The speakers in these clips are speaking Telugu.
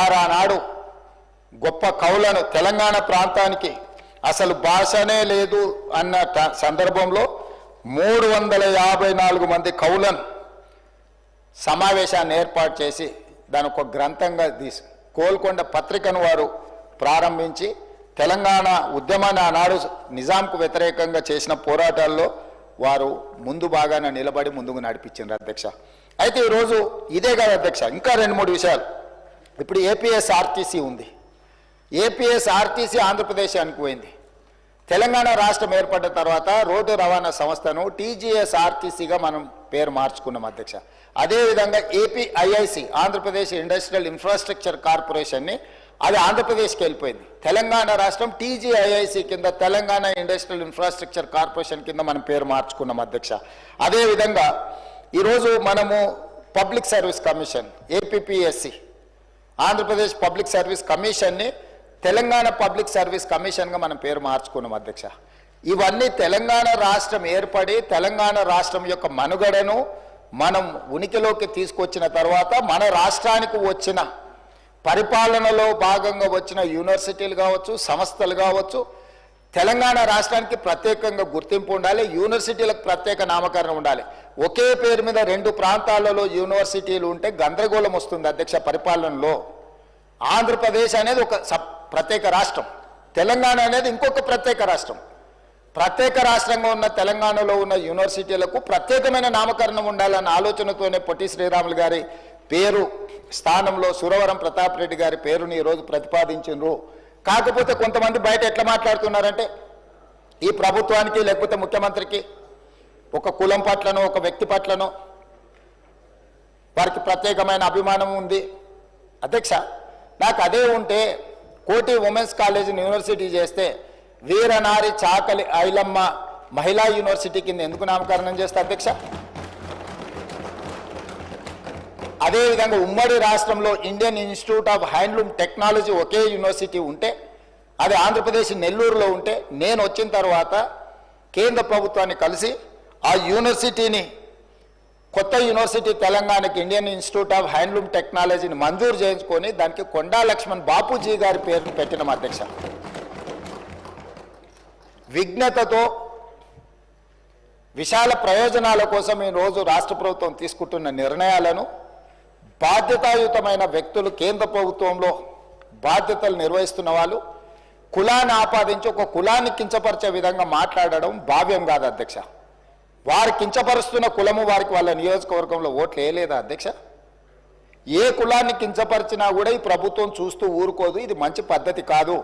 వారానాడు గొప్ప కవులను తెలంగాణ ప్రాంతానికి అసలు భాషనే లేదు అన్న సందర్భంలో 354 మంది కవులను సమావేశాన్ని ఏర్పాటు చేసి దాని ఒక గ్రంథంగా తీసి గోల్కొండ పత్రికను వారు ప్రారంభించి తెలంగాణ ఉద్యమాన్ని ఆనాడు నిజాంకు వ్యతిరేకంగా చేసిన పోరాటాల్లో వారు ముందు బాగానే నిలబడి ముందుకు నడిపించారు అధ్యక్ష. అయితే ఈరోజు ఇదే కాదు అధ్యక్ష, ఇంకా 2-3 విషయాలు. ఇప్పుడు ఏపీఎస్ఆర్టీసీ ఉంది. ఏపీఎస్ఆర్టీసీ ఆంధ్రప్రదేశానికి పోయింది. తెలంగాణ రాష్ట్రం ఏర్పడిన తర్వాత రోడ్డు రవాణా సంస్థను టీజీఎస్ఆర్టీసీగా మనం పేరు మార్చుకున్నాం అధ్యక్ష. అదేవిధంగా ఏపీఐఐసి ఆంధ్రప్రదేశ్ ఇండస్ట్రియల్ ఇన్ఫ్రాస్ట్రక్చర్ కార్పొరేషన్ని అది ఆంధ్రప్రదేశ్కి వెళ్ళిపోయింది. తెలంగాణ రాష్ట్రం టీజీఐఐసి కింద తెలంగాణ ఇండస్ట్రియల్ ఇన్ఫ్రాస్ట్రక్చర్ కార్పొరేషన్ కింద మనం పేరు మార్చుకున్నాం అధ్యక్ష. అదేవిధంగా ఈరోజు మనము public service commission APPSC Andhra Pradesh public service కమిషన్ని Telangana public service కమిషన్గా మనం పేరు మార్చుకున్నాం అధ్యక్ష. ఇవన్నీ తెలంగాణ రాష్ట్రం ఏర్పడి తెలంగాణ రాష్ట్రం యొక్క మనుగడను మనం ఉనికిలోకి తీసుకొచ్చిన తర్వాత మన రాష్ట్రానికి వచ్చిన పరిపాలనలో భాగంగా వచ్చిన యూనివర్సిటీలు కావచ్చు, సంస్థలు కావచ్చు, తెలంగాణ రాష్ట్రానికి ప్రత్యేకంగా గుర్తింపు ఉండాలి, యూనివర్సిటీలకు ప్రత్యేక నామకరణం ఉండాలి. ఒకే పేరు మీద 2 ప్రాంతాలలో యూనివర్సిటీలు ఉంటే గందరగోళం వస్తుంది అధ్యక్ష పరిపాలనలో. ఆంధ్రప్రదేశ్ అనేది ఒక ప్రత్యేక రాష్ట్రం, తెలంగాణ అనేది ఇంకొక ప్రత్యేక రాష్ట్రం. ప్రత్యేక రాష్ట్రంగా ఉన్న తెలంగాణలో ఉన్న యూనివర్సిటీలకు ప్రత్యేకమైన నామకరణం ఉండాలన్న ఆలోచనతోనే పొట్టి శ్రీరాములు గారి పేరు స్థానంలో సురవరం ప్రతాప్ రెడ్డి గారి పేరుని ఈరోజు ప్రతిపాదించారు. కాకపోతే కొంతమంది బయట ఎట్లా మాట్లాడుతున్నారంటే ఈ ప్రభుత్వానికి లేకపోతే ముఖ్యమంత్రికి ఒక కులం పట్లనో ఒక వ్యక్తి పట్లనో వారికి ప్రత్యేకమైన అభిమానం ఉంది. అధ్యక్ష, నాకు అదే ఉంటే కోటి ఉమెన్స్ కాలేజీని యూనివర్సిటీ చేస్తే వీరనారి చాకలి ఐలమ్మ మహిళా యూనివర్సిటీ కింద ఎందుకు నామకరణం చేస్తే అధ్యక్ష? అదేవిధంగా ఉమ్మడి రాష్ట్రంలో Indian institute of handloom technology okay university ఉంటే అది ఆంధ్రప్రదేశ్ నెల్లూరులో ఉంటే నేను వచ్చిన తర్వాత కేంద్ర ప్రభుత్వాన్ని కలిసి ఆ యూనివర్సిటీని కొత్త యూనివర్సిటీ తెలంగాణకి ఇండియన్ ఇన్స్టిట్యూట్ ఆఫ్ హ్యాండ్లూమ్ టెక్నాలజీని మంజూరు చేయించుకొని దానికి కొండా లక్ష్మణ్ బాపూజీ గారి పేరును పెట్టినాం అధ్యక్ష. విజ్ఞతతో విశాల ప్రయోజనాల కోసం ఈరోజు రాష్ట్ర ప్రభుత్వం తీసుకుంటున్న నిర్ణయాలను బాధ్యతాయుతమైన వ్యక్తులు కేంద్ర ప్రభుత్వంలో బాధ్యతలు నిర్వహిస్తున్న వాళ్ళు కులాన్ని ఆపాదించి ఒక కులాన్ని కించపరిచే విధంగా మాట్లాడడం భావ్యం కాదు అధ్యక్ష. వారు కించపరుస్తున్న కులము వారికి వాళ్ళ నియోజకవర్గంలో ఓట్లు వేయలేదా అధ్యక్ష? ఏ కులాన్ని కించపరిచినా కూడా ఈ ప్రభుత్వం చూస్తూ ఊరుకోదు. ఇది మంచి పద్ధతి కాదు.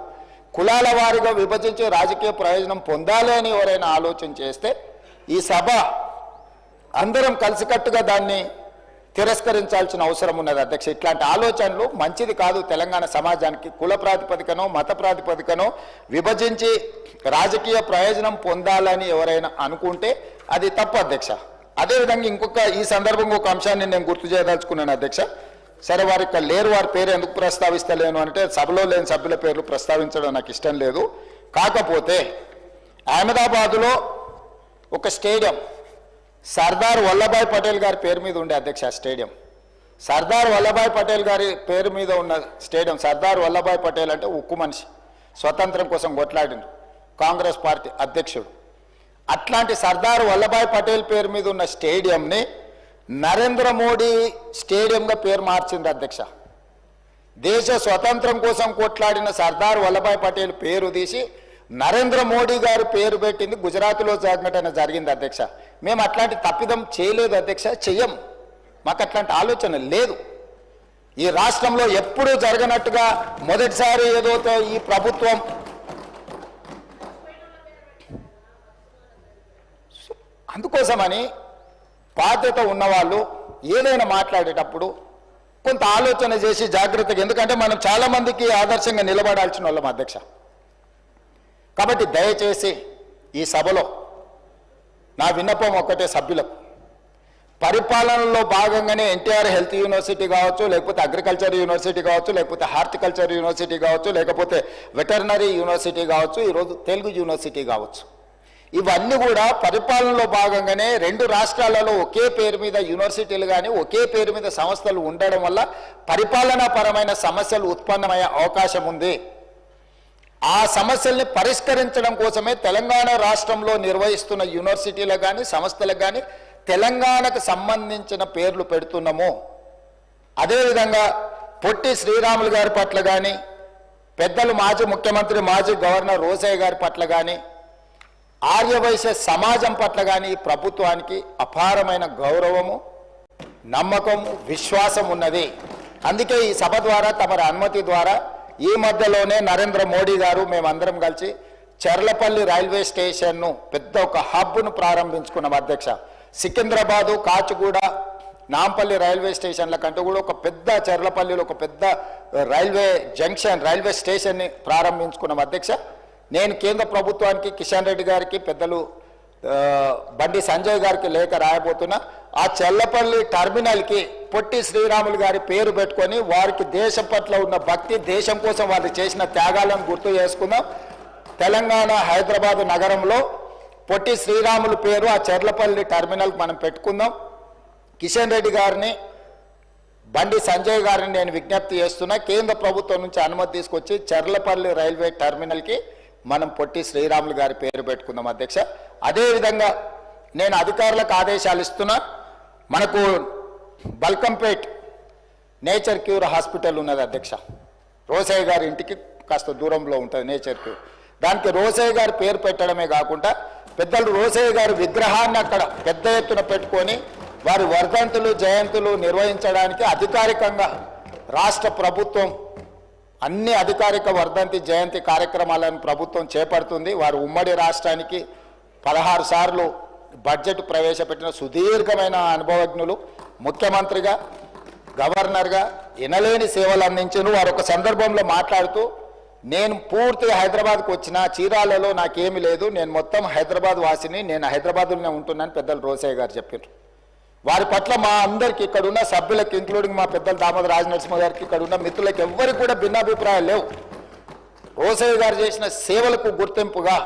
కులాల వారిగా విభజించి రాజకీయ ప్రయోజనం పొందాలి అని ఎవరైనా ఆలోచన చేస్తే ఈ సభ అందరం కలిసికట్టుగా దాన్ని తిరస్కరించాల్సిన అవసరం ఉన్నది అధ్యక్ష. ఇట్లాంటి ఆలోచనలు మంచిది కాదు. తెలంగాణ సమాజానికి కుల ప్రాతిపదికనో మత ప్రాతిపదికనో విభజించి రాజకీయ ప్రయోజనం పొందాలని ఎవరైనా అనుకుంటే అది తప్పు అధ్యక్ష. అదేవిధంగా ఈ సందర్భంగా ఒక అంశాన్ని నేను గుర్తు చేయదలుచుకున్నాను అధ్యక్ష. సరే, వారు ఇక్కడ లేరు, వారి పేరు ఎందుకు ప్రస్తావిస్తలేను అంటే సభలో లేని సభ్యుల పేర్లు ప్రస్తావించడం నాకు ఇష్టం లేదు. కాకపోతే అహ్మదాబాదులో ఒక స్టేడియం సర్దార్ వల్లభాయ్ పటేల్ గారి పేరు మీద ఉండే అధ్యక్ష. స్టేడియం సర్దార్ వల్లభాయ్ పటేల్ గారి పేరు మీద ఉన్న స్టేడియం. సర్దార్ వల్లభాయ్ పటేల్ అంటే ఉక్కు మనిషి, స్వతంత్రం కోసం కొట్లాడిన కాంగ్రెస్ పార్టీ అధ్యక్షుడు. అట్లాంటి సర్దార్ వల్లభాయ్ పటేల్ పేరు మీద ఉన్న స్టేడియంని నరేంద్ర మోడీ స్టేడియంగా పేరు మార్చింది అధ్యక్ష. దేశ స్వతంత్రం కోసం కొట్లాడిన సర్దార్ వల్లభాయ్ పటేల్ పేరు తీసి నరేంద్ర మోడీ గారు పేరు పెట్టింది గుజరాత్లో సంఘటన జరిగింది అధ్యక్ష. మేము అట్లాంటి తప్పిదం చేయలేదు అధ్యక్ష, చెయ్యం. మాకు అట్లాంటి ఆలోచన లేదు. ఈ రాష్ట్రంలో ఎప్పుడూ జరగనట్టుగా మొదటిసారి ఏదో ఈ ప్రభుత్వం అందుకోసమని బాధ్యత ఉన్నవాళ్ళు ఏదైనా మాట్లాడేటప్పుడు కొంత ఆలోచన చేసి జాగ్రత్తగా, ఎందుకంటే మనం చాలామందికి ఆదర్శంగా నిలబడాల్సిన వాళ్ళం అధ్యక్ష. కాబట్టి దయచేసి ఈ సభలో నా విన్నపం ఒక్కటే సభ్యులకు, పరిపాలనలో భాగంగానే ఎన్టీఆర్ హెల్త్ యూనివర్సిటీ కావచ్చు, లేకపోతే అగ్రికల్చర్ యూనివర్సిటీ కావచ్చు, లేకపోతే హార్టికల్చర్ యూనివర్సిటీ కావచ్చు, లేకపోతే వెటర్నరీ యూనివర్సిటీ కావచ్చు, ఈరోజు తెలుగు యూనివర్సిటీ కావచ్చు, ఇవన్నీ కూడా పరిపాలనలో భాగంగానే రెండు రాష్ట్రాలలో ఒకే పేరు మీద యూనివర్సిటీలు కానీ ఒకే పేరు మీద సంస్థలు ఉండడం వల్ల పరిపాలనా పరమైన సమస్యలు ఉత్పన్నమయ్యే అవకాశం ఉంది. ఆ సమస్యల్ని పరిష్కరించడం కోసమే తెలంగాణ రాష్ట్రంలో నిర్వహిస్తున్న యూనివర్సిటీలకు కానీ సంస్థలకు కానీ తెలంగాణకు సంబంధించిన పేర్లు పెడుతున్నాము. అదేవిధంగా పొట్టి శ్రీరాములు గారి పట్ల కానీ పెద్దలు మాజీ ముఖ్యమంత్రి మాజీ గవర్నర్ రోసయ్య గారి పట్ల కానీ ఆర్యవైశ్య సమాజం పట్ల కానీ ప్రభుత్వానికి అపారమైన గౌరవము, నమ్మకము, విశ్వాసం ఉన్నది. అందుకే ఈ సభ ద్వారా తమరి అనుమతి ద్వారా ఈ మధ్యలోనే నరేంద్ర మోడీ గారు మేమందరం కలిసి చర్లపల్లి రైల్వే స్టేషన్ను పెద్ద ఒక హబ్ను ప్రారంభించుకున్నాం అధ్యక్ష. సికింద్రాబాదు, కాచిగూడ, నాంపల్లి రైల్వే స్టేషన్ల కంటే కూడా ఒక పెద్ద చర్లపల్లిలో ఒక పెద్ద రైల్వే జంక్షన్ రైల్వే స్టేషన్ని ప్రారంభించుకున్నాం అధ్యక్ష. నేను కేంద్ర ప్రభుత్వానికి కిషన్ రెడ్డి గారికి పెద్దలు బండి సంజయ్ గారికి లేఖ రాయబోతున్నా. ఆ చర్లపల్లి టర్మినల్కి పొట్టి శ్రీరాములు గారి పేరు పెట్టుకొని వారికి దేశం పట్ల ఉన్న భక్తి, దేశం కోసం వారు చేసిన త్యాగాలను గుర్తు చేసుకుందాం. తెలంగాణ హైదరాబాద్ నగరంలో పొట్టి శ్రీరాములు పేరు ఆ చర్లపల్లి టర్మినల్కి మనం పెట్టుకుందాం. కిషన్ రెడ్డి గారిని, బండి సంజయ్ గారిని నేను విజ్ఞప్తి చేస్తున్నా, కేంద్ర ప్రభుత్వం నుంచి అనుమతి తీసుకొచ్చి చర్లపల్లి రైల్వే టర్మినల్కి మనం పొట్టి శ్రీరాములు గారి పేరు పెట్టుకుందాం అధ్యక్ష. అదేవిధంగా నేను అధికారులకు ఆదేశాలు ఇస్తున్నా. మనకు బల్కంపేట్ నేచర్ క్యూర్ హాస్పిటల్ ఉన్నది అధ్యక్ష. రోసయ్య గారి ఇంటికి కాస్త దూరంలో ఉంటుంది నేచర్ క్యూర్. దానికి రోసయ్య గారి పేరు పెట్టడమే కాకుండా పెద్దలు రోసయ్య గారి విగ్రహాన్ని అక్కడ పెద్ద ఎత్తున పెట్టుకొని వారి వర్ధంతులు జయంతులు నిర్వహించడానికి అధికారికంగా రాష్ట్ర ప్రభుత్వం అన్ని అధికారిక వర్ధంతి జయంతి కార్యక్రమాలను ప్రభుత్వం చేపడుతుంది. వారు ఉమ్మడి రాష్ట్రానికి 16 సార్లు బడ్జెట్ ప్రవేశపెట్టిన సుదీర్ఘమైన అనుభవజ్ఞులు. ముఖ్యమంత్రిగా, గవర్నర్గా ఎనలేని సేవలు అందించిన వారు ఒక సందర్భంలో మాట్లాడుతూ, నేను పూర్తిగా హైదరాబాద్కు వచ్చిన చీరాలలో నాకేమీ లేదు, నేను మొత్తం హైదరాబాద్ వాసిని, నేను హైదరాబాద్లోనే ఉంటున్నాను పెద్దలు రోసయ్య గారు చెప్పారు. వారి పట్ల మా అందరికీ ఇక్కడ ఉన్న సభ్యులకి ఇంక్లూడింగ్ మా పెద్దలు దామోదర రాజనరసింహ గారికి ఇక్కడ ఉన్న మిత్రులకి ఎవ్వరికి కూడా భిన్నాభిప్రాయాలు లేవు. రోసయ్య గారు చేసిన సేవలకు గుర్తింపుగా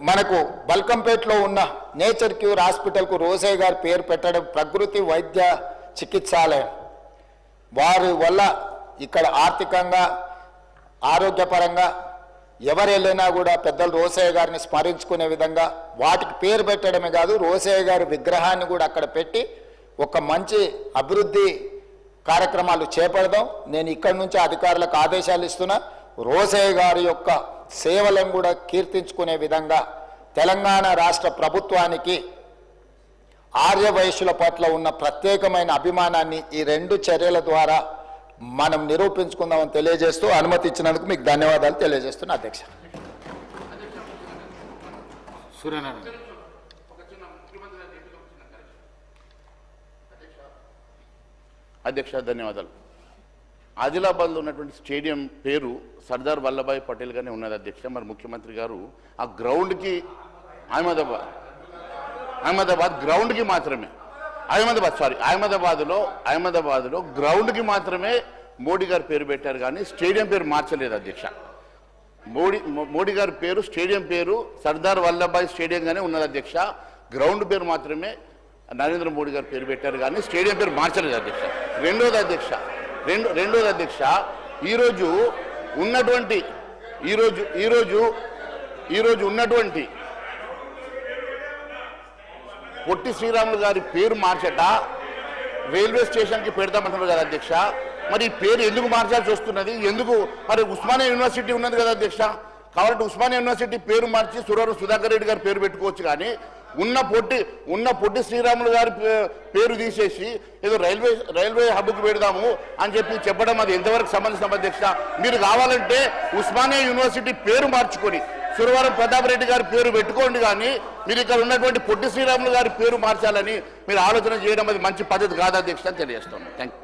మనకు బల్కంపేటలో ఉన్న నేచర్ క్యూర్ హాస్పిటల్కు రోసయ్య గారి పేరు పెట్టడం ప్రకృతి వైద్య చికిత్సాలయం. వారి వల్ల ఇక్కడ ఆర్థికంగా, ఆరోగ్యపరంగా ఎవరు వెళ్ళినా కూడా పెద్దలు రోసయ్య గారిని స్మరించుకునే విధంగా వాటికి పేరు పెట్టడమే కాదు, రోసయ్య గారి విగ్రహాన్ని కూడా అక్కడ పెట్టి ఒక మంచి అభివృద్ధి కార్యక్రమాలు చేపడదాం. నేను ఇక్కడి నుంచి అధికారులకు ఆదేశాలు ఇస్తున్నా. రోసయ్య గారి యొక్క సేవలను కూడా కీర్తించుకునే విధంగా తెలంగాణ రాష్ట్ర ప్రభుత్వానికి ఆర్యవైశ్యుల పట్ల ఉన్న ప్రత్యేకమైన అభిమానాన్ని ఈ 2 చర్యల ద్వారా మనం నిరూపించుకుందామని తెలియజేస్తూ అనుమతి ఇచ్చినందుకు మీకు ధన్యవాదాలు తెలియజేస్తున్నా అధ్యక్ష. అధ్యక్ష ధన్యవాదాలు. ఆదిలాబాద్లో ఉన్నటువంటి స్టేడియం పేరు సర్దార్ వల్లభాయ్ పటేల్ గానే ఉన్నది అధ్యక్ష. మరి ముఖ్యమంత్రి గారు ఆ గ్రౌండ్కి అహ్మదాబాద్ గ్రౌండ్కి మాత్రమే అహ్మదాబాద్లో గ్రౌండ్కి మాత్రమే మోడీ గారి పేరు పెట్టారు కానీ స్టేడియం పేరు మార్చలేదు అధ్యక్ష. మోడీ గారి పేరు స్టేడియం పేరు సర్దార్ వల్లభాయ్ స్టేడియంగానే ఉన్నది అధ్యక్ష. గ్రౌండ్ పేరు మాత్రమే నరేంద్ర మోడీ గారి పేరు పెట్టారు కానీ స్టేడియం పేరు మార్చలేదు అధ్యక్ష. రెండోది అధ్యక్ష ఈరోజు ఉన్నటువంటి పొట్టి శ్రీరాములు గారి పేరు మార్చట రైల్వే స్టేషన్కి పెడతామంటున్నారు కదా అధ్యక్ష. మరి ఈ పేరు ఎందుకు మార్చాల్సి వస్తున్నది? ఎందుకు? మరి ఉస్మానియా యూనివర్సిటీ ఉన్నది కదా అధ్యక్ష. కాబట్టి ఉస్మానియా యూనివర్సిటీ పేరు మార్చి సురవరం సుధాకర్ రెడ్డి గారి పేరు పెట్టుకోవచ్చు కానీ ఉన్న పొట్టి శ్రీరాములు గారి పేరు తీసేసి ఏదో రైల్వే హబ్కి పెడదాము అని చెప్పడం అది ఎంతవరకు సంబంధించిన అధ్యక్ష? మీరు కావాలంటే ఉస్మానియా యూనివర్సిటీ పేరు మార్చుకొని సురవరం ప్రతాప్ రెడ్డి గారి పేరు పెట్టుకోండి కానీ మీరు ఇక్కడ ఉన్నటువంటి పొట్టి శ్రీరాములు గారి పేరు మార్చాలని మీరు ఆలోచన చేయడం అది మంచి పద్ధతి కాదు అధ్యక్ష అని తెలియజేస్తున్నాను. Thank you.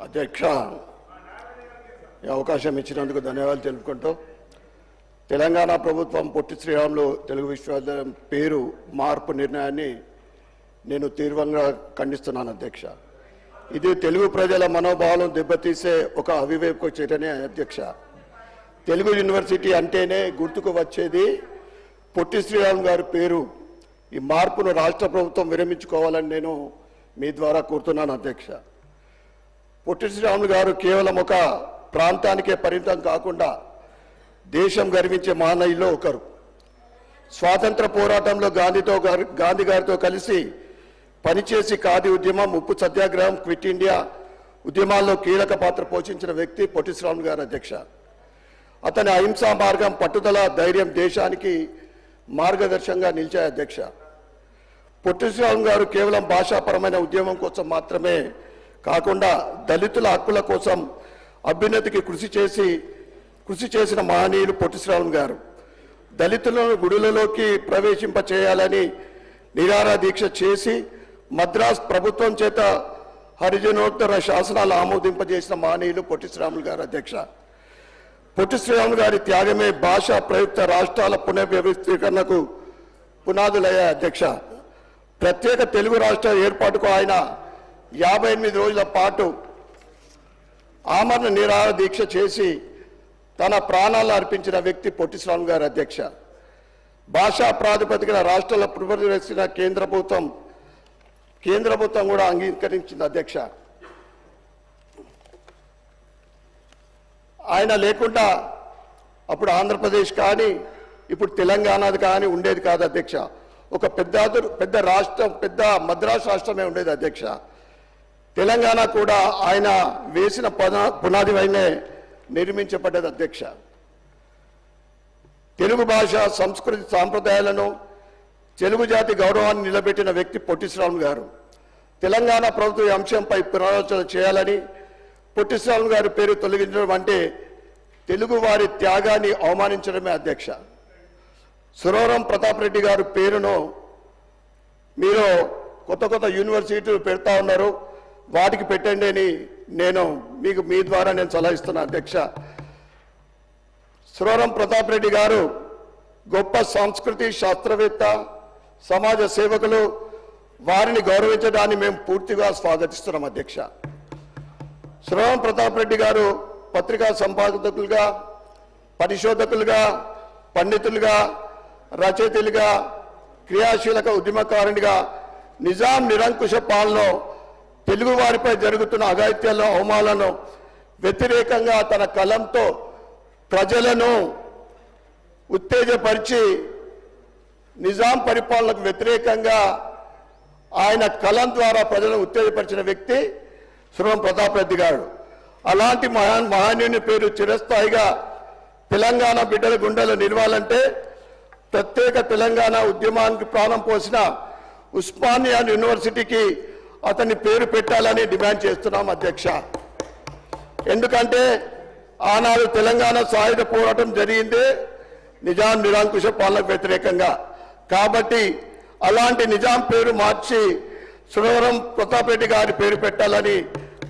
అధ్యక్ష, ఈ అవకాశం ఇచ్చినందుకు ధన్యవాదాలు తెలుపుకుంటూ తెలంగాణ ప్రభుత్వం పొట్టి శ్రీరాములు తెలుగు విశ్వవిద్యాలయం పేరు మార్పు నిర్ణయాన్ని నేను తీవ్రంగా ఖండిస్తున్నాను అధ్యక్ష. ఇది తెలుగు ప్రజల మనోభావాలను దెబ్బతీసే ఒక అవివేక చర్యనే అధ్యక్ష. తెలుగు యూనివర్సిటీ అంటేనే గుర్తుకు వచ్చేది పొట్టి శ్రీరాములు గారి పేరు. ఈ మార్పును రాష్ట్ర ప్రభుత్వం విరమించుకోవాలని నేను మీ ద్వారా కోరుతున్నాను అధ్యక్ష. పొట్టి శ్రీరాములు గారు కేవలం ఒక ప్రాంతానికే పరిమితం కాకుండా దేశం గర్వించే మహనీయుల్లో ఒకరు. స్వాతంత్ర పోరాటంలో గాంధీ గారితో కలిసి పనిచేసి ఖాదీ ఉద్యమం, ఉప్పు సత్యాగ్రహం, క్విట్ ఇండియా ఉద్యమాల్లో కీలక పాత్ర పోషించిన వ్యక్తి పొట్టి శ్రీరాములు గారు అధ్యక్ష. అతని అహింసా మార్గం, పట్టుదల, ధైర్యం దేశానికి మార్గదర్శకంగా నిలిచాయి అధ్యక్ష. పొట్టి శ్రీరాములు గారు కేవలం భాషాపరమైన ఉద్యమం కోసం మాత్రమే కాకుండా దళితుల హక్కుల కోసం అభ్యున్నతికి కృషి చేసిన మహనీయులు పొట్టి శ్రీరాములు గారు. దళితులను గుడులలోకి ప్రవేశింప చేయాలని నిరాహార దీక్ష చేసి మద్రాస్ ప్రభుత్వం చేత హరిజనోత్తర శాసనాలు ఆమోదింపజేసిన మహనీయులు పొట్టి శ్రీరాములు గారు అధ్యక్ష. పొట్టి శ్రీరాములు గారి త్యాగమే భాషా ప్రయుక్త రాష్ట్రాల పునర్వ్యవస్థీకరణకు పునాదులయ్యాయి అధ్యక్ష. ప్రత్యేక తెలుగు రాష్ట్ర ఏర్పాటుకు ఆయన 58 రోజుల పాటు ఆమరణ నిరాహార దీక్ష చేసి తన ప్రాణాలు అర్పించిన వ్యక్తి పొట్టి శ్రీరాములు గారు అధ్యక్ష. భాషా ప్రాతిపదికన రాష్ట్రాల పునర్వ్యవస్థ కేంద్ర ప్రభుత్వం కూడా అంగీకరించింది అధ్యక్ష. ఆయన లేకుండా అప్పుడు ఆంధ్రప్రదేశ్ కానీ ఇప్పుడు తెలంగాణది కానీ ఉండేది కాదు అధ్యక్ష. ఒక పెద్ద రాష్ట్రం, పెద్ద మద్రాసు రాష్ట్రమే ఉండేది అధ్యక్ష. తెలంగాణ కూడా ఆయన వేసిన పునాది పైనే నిర్మించబడ్డది అధ్యక్ష. తెలుగు భాష, సంస్కృతి, సాంప్రదాయాలను, తెలుగు జాతి గౌరవాన్ని నిలబెట్టిన వ్యక్తి పొట్టి శ్రీరాములు గారు. తెలంగాణ ప్రభుత్వం ఈ అంశంపై పునరాలోచన చేయాలని, పొట్టి శ్రీరాములు గారి పేరు తొలగించడం అంటే తెలుగు వారి త్యాగాన్ని అవమానించడమే అధ్యక్ష. సురవరం ప్రతాప్ రెడ్డి గారి పేరును మీరు కొత్త యూనివర్సిటీలు పెడతా ఉన్నారు, వాటికి పెట్టండి అని నేను మీ ద్వారా నేను సలహా ఇస్తున్నా అధ్యక్ష. సురవరం ప్రతాప్ రెడ్డి గారు గొప్ప సంస్కృతి శాస్త్రవేత్త, సమాజ సేవకులు. వారిని గౌరవించడాన్ని మేము పూర్తిగా స్వాగతిస్తున్నాం అధ్యక్ష. సురవరం ప్రతాప్ రెడ్డి గారు పత్రికా సంపాదకులుగా, పరిశోధకులుగా, పండితులుగా, రచయితలుగా, క్రియాశీలక ఉద్యమకారునిగా నిజాం నిరంకుశ పాలనలో తెలుగు వారిపై జరుగుతున్న అఘాయిత్యాలను, అవమానాలను వ్యతిరేకంగా తన కలంతో ప్రజలను ఉత్తేజపరిచి నిజాం పరిపాలనకు వ్యతిరేకంగా ఆయన కలం ద్వారా ప్రజలను ఉత్తేజపరిచిన వ్యక్తి సురవరం ప్రతాప్ రెడ్డి గారు. అలాంటి మహనీయుని పేరు చిరస్థాయిగా తెలంగాణ బిడ్డల గుండెలో నిలవాలంటే ప్రత్యేక తెలంగాణ ఉద్యమానికి ప్రాణం పోసిన ఉస్మానియా యూనివర్సిటీకి అతని పేరు పెట్టాలని డిమాండ్ చేస్తున్నాం అధ్యక్ష. ఎందుకంటే ఆనాడు తెలంగాణ సాయుధ పోరాటం జరిగిందే నిజాం నిరంకుశ పాలనకు వ్యతిరేకంగా. కాబట్టి అలాంటి నిజాం పేరు మార్చి సురవరం ప్రతాప్ రెడ్డి గారి పేరు పెట్టాలని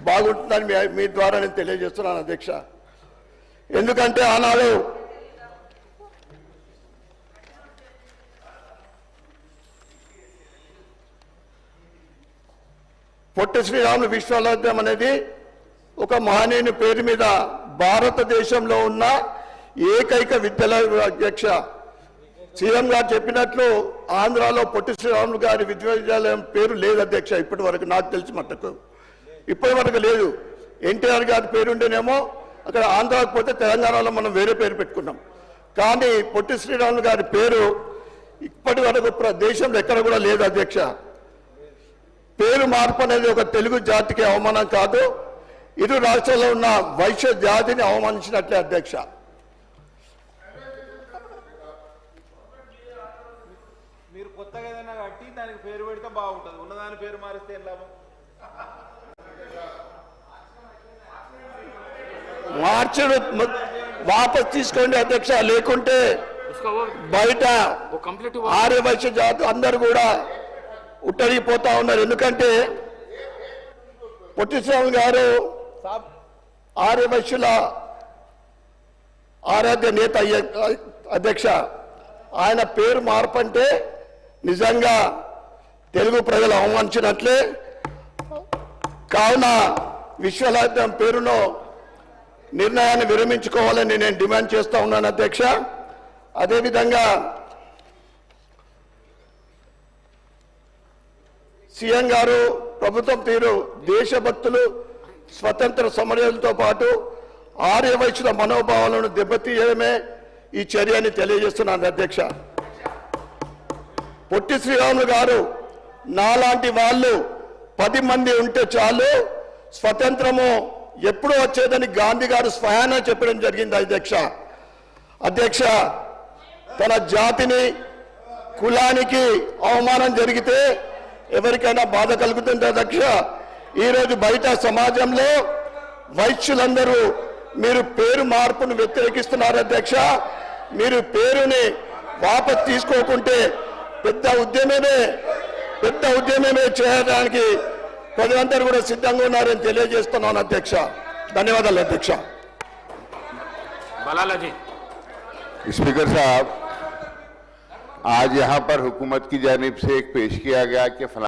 బాగుంటుందని మీ ద్వారా నేను తెలియజేస్తున్నాను అధ్యక్ష. ఎందుకంటే ఆనాడు పొట్టి శ్రీరాములు విశ్వవిద్యాలయం అనేది ఒక మహనీయుని పేరు మీద భారతదేశంలో ఉన్న ఏకైక విద్యాలయం అధ్యక్ష. సీఎం గారు చెప్పినట్లు ఆంధ్రాలో పొట్టి శ్రీరాములు గారి విశ్వవిద్యాలయం పేరు లేదు అధ్యక్ష. ఇప్పటి వరకు నాకు తెలిసి మట్టుకు ఇప్పటి వరకు లేదు. ఎన్టీఆర్ గారి పేరు ఉండేనేమో అక్కడ ఆంధ్రాకు పోతే తెలంగాణలో మనం వేరే పేరు పెట్టుకున్నాం. కానీ పొట్టి శ్రీరాములు గారి పేరు ఇప్పటి వరకు దేశంలో ఎక్కడ కూడా లేదు అధ్యక్ష. పేరు మార్పు అనేది ఒక తెలుగు జాతికి అవమానం కాదు, ఇరు రాష్ట్రాల్లో ఉన్న వైశ్య జాతిని అవమానించినట్లే అధ్యక్ష. మీరు కొత్తగా ఏదైనా కట్టి దానికి పేరు పెడితే బాగుంటుంది, ఉన్నదాని పేరు మారిస్తే ఏం లాభం? మార్చడం వాపస్ తీసుకోండి అధ్యక్ష. లేకుంటే బయట ఆర్య వైశ్య జాతి అందరు కూడా ఉట్టరిగిపోతా ఉన్నారు. ఎందుకంటే పొట్టి శ్రీరాములు గారు ఆర్య వైశ్యుల ఆరాధ్య నేత అధ్యక్ష. ఆయన పేరు మార్పు అంటే నిజంగా తెలుగు ప్రజలు అవమానించినట్లే. కావున విశ్వవిద్యాలయం పేరును నిర్ణయాన్ని విరమించుకోవాలని నేను డిమాండ్ చేస్తా ఉన్నాను అధ్యక్ష. అదేవిధంగా సీఎం గారు ప్రభుత్వం తీరు దేశభక్తులు స్వతంత్ర సమరయులతో పాటు ఆర్యవైశ్యుల మనోభావాలను దెబ్బతీయడమే ఈ చర్యని తెలియజేస్తున్నాను అధ్యక్ష. పొట్టి శ్రీరాములు గారు నాలాంటి వాళ్ళు 10 మంది ఉంటే చాలు, స్వతంత్రము ఎప్పుడు వచ్చేదని గాంధీ గారు స్వయాన చెప్పడం జరిగింది అధ్యక్ష. తన జాతిని కులానికి అవమానం జరిగితే ఎవరికైనా బాధ కలుగుతుంది అధ్యక్ష. ఈరోజు బయట సమాజంలో వైశ్యులందరూ మీరు పేరు మార్పును వ్యతిరేకిస్తున్నారు అధ్యక్ష. మీరు పేరుని వాపస్ తీసుకోకుంటే పెద్ద ఉద్యమమే చేయడానికి ప్రజలందరూ కూడా సిద్ధంగా ఉన్నారని తెలియజేస్తున్నాను అధ్యక్ష. ధన్యవాదాలు అధ్యక్ష. బలాలాజీ स्पीकर साहब, आज यहाँ पर हुकूमत की जानिब से एक पेश किया गया कि